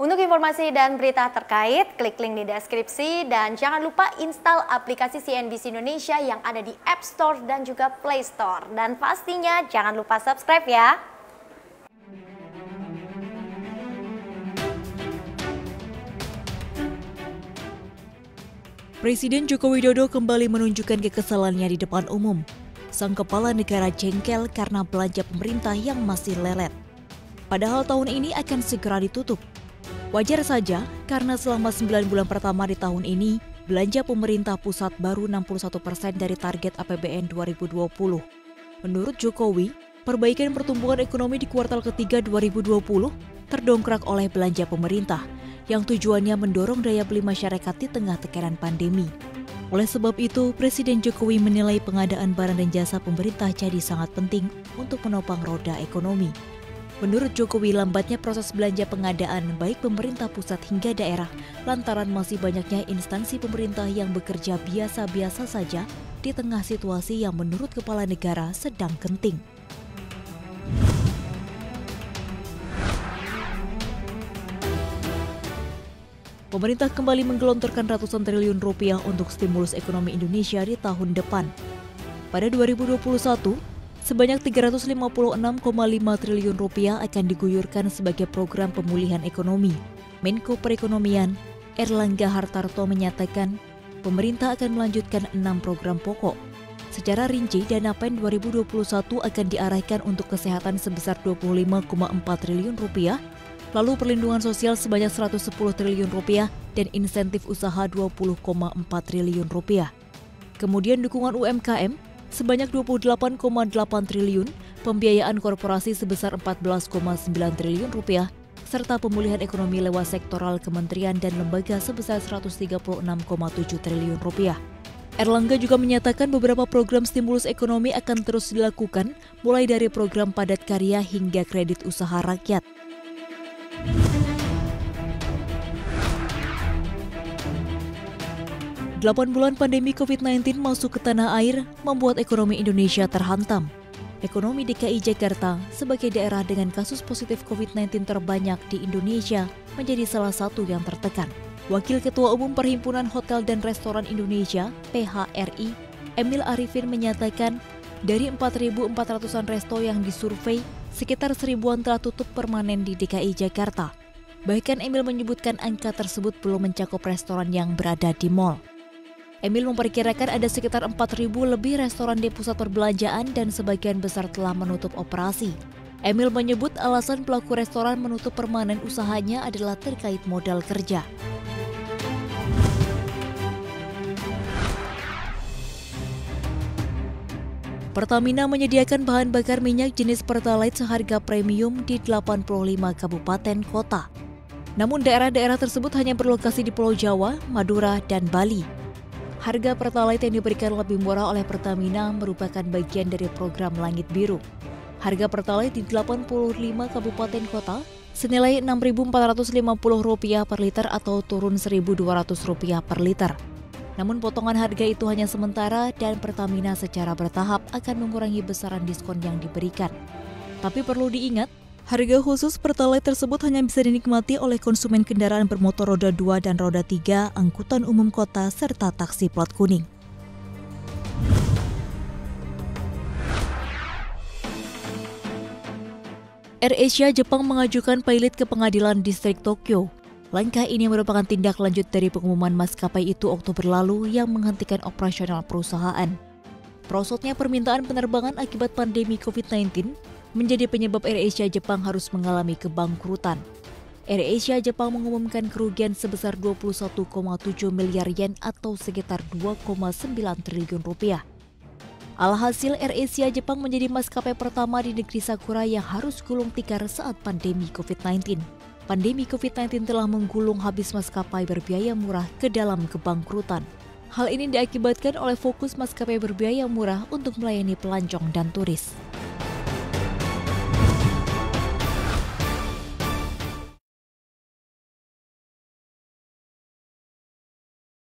Untuk informasi dan berita terkait, klik link di deskripsi dan jangan lupa install aplikasi CNBC Indonesia yang ada di App Store dan juga Play Store. Dan pastinya jangan lupa subscribe ya. Presiden Joko Widodo kembali menunjukkan kekesalannya di depan umum. Sang kepala negara jengkel karena belanja pemerintah yang masih lelet. Padahal tahun ini akan segera ditutup. Wajar saja karena selama 9 bulan pertama di tahun ini, belanja pemerintah pusat baru 61% dari target APBN 2020. Menurut Jokowi, perbaikan pertumbuhan ekonomi di kuartal ketiga 2020 terdongkrak oleh belanja pemerintah, yang tujuannya mendorong daya beli masyarakat di tengah tekanan pandemi. Oleh sebab itu, Presiden Jokowi menilai pengadaan barang dan jasa pemerintah jadi sangat penting untuk menopang roda ekonomi. Menurut Jokowi, lambatnya proses belanja pengadaan baik pemerintah pusat hingga daerah lantaran masih banyaknya instansi pemerintah yang bekerja biasa-biasa saja di tengah situasi yang menurut kepala negara sedang genting. Pemerintah kembali menggelontorkan ratusan triliun rupiah untuk stimulus ekonomi Indonesia di tahun depan. Pada 2021, sebanyak 356,5 triliun rupiah akan diguyurkan sebagai program pemulihan ekonomi. Menko Perekonomian, Erlangga Hartarto menyatakan, pemerintah akan melanjutkan 6 program pokok. Secara rinci, dana PEN 2021 akan diarahkan untuk kesehatan sebesar 25,4 triliun rupiah, lalu perlindungan sosial sebanyak 110 triliun rupiah dan insentif usaha 20,4 triliun rupiah. Kemudian dukungan UMKM sebanyak 28,8 triliun, pembiayaan korporasi sebesar 14,9 triliun rupiah, serta pemulihan ekonomi lewat sektoral kementerian dan lembaga sebesar 136,7 triliun rupiah. Erlangga juga menyatakan beberapa program stimulus ekonomi akan terus dilakukan, mulai dari program padat karya hingga kredit usaha rakyat. Delapan bulan pandemi COVID-19 masuk ke tanah air membuat ekonomi Indonesia terhantam. Ekonomi DKI Jakarta sebagai daerah dengan kasus positif COVID-19 terbanyak di Indonesia menjadi salah satu yang tertekan. Wakil Ketua Umum Perhimpunan Hotel dan Restoran Indonesia (PHRI), Emil Arifin menyatakan dari 4.400-an resto yang disurvei, sekitar 1.000-an telah tutup permanen di DKI Jakarta. Bahkan Emil menyebutkan angka tersebut belum mencakup restoran yang berada di mal. Emil memperkirakan ada sekitar 4.000 lebih restoran di pusat perbelanjaan dan sebagian besar telah menutup operasi. Emil menyebut alasan pelaku restoran menutup permanen usahanya adalah terkait modal kerja. Pertamina menyediakan bahan bakar minyak jenis Pertalite seharga premium di 85 kabupaten kota. Namun daerah-daerah tersebut hanya berlokasi di Pulau Jawa, Madura, dan Bali. Harga Pertalite yang diberikan lebih murah oleh Pertamina merupakan bagian dari program Langit Biru. Harga Pertalite di 85 kabupaten kota senilai Rp6.450 per liter atau turun Rp1.200 per liter. Namun potongan harga itu hanya sementara dan Pertamina secara bertahap akan mengurangi besaran diskon yang diberikan. Tapi perlu diingat, harga khusus Pertalite tersebut hanya bisa dinikmati oleh konsumen kendaraan bermotor roda 2 dan roda 3, angkutan umum kota, serta taksi plat kuning. AirAsia Jepang mengajukan pilot ke pengadilan distrik Tokyo. Langkah ini merupakan tindak lanjut dari pengumuman maskapai itu Oktober lalu yang menghentikan operasional perusahaan. Merosotnya permintaan penerbangan akibat pandemi COVID-19 menjadi penyebab AirAsia Jepang harus mengalami kebangkrutan. AirAsia Jepang mengumumkan kerugian sebesar 21,7 miliar yen atau sekitar 2,9 triliun rupiah. Alhasil AirAsia Jepang menjadi maskapai pertama di negeri Sakura yang harus gulung tikar saat pandemi COVID-19. Pandemi COVID-19 telah menggulung habis maskapai berbiaya murah ke dalam kebangkrutan. Hal ini diakibatkan oleh fokus maskapai berbiaya murah untuk melayani pelancong dan turis.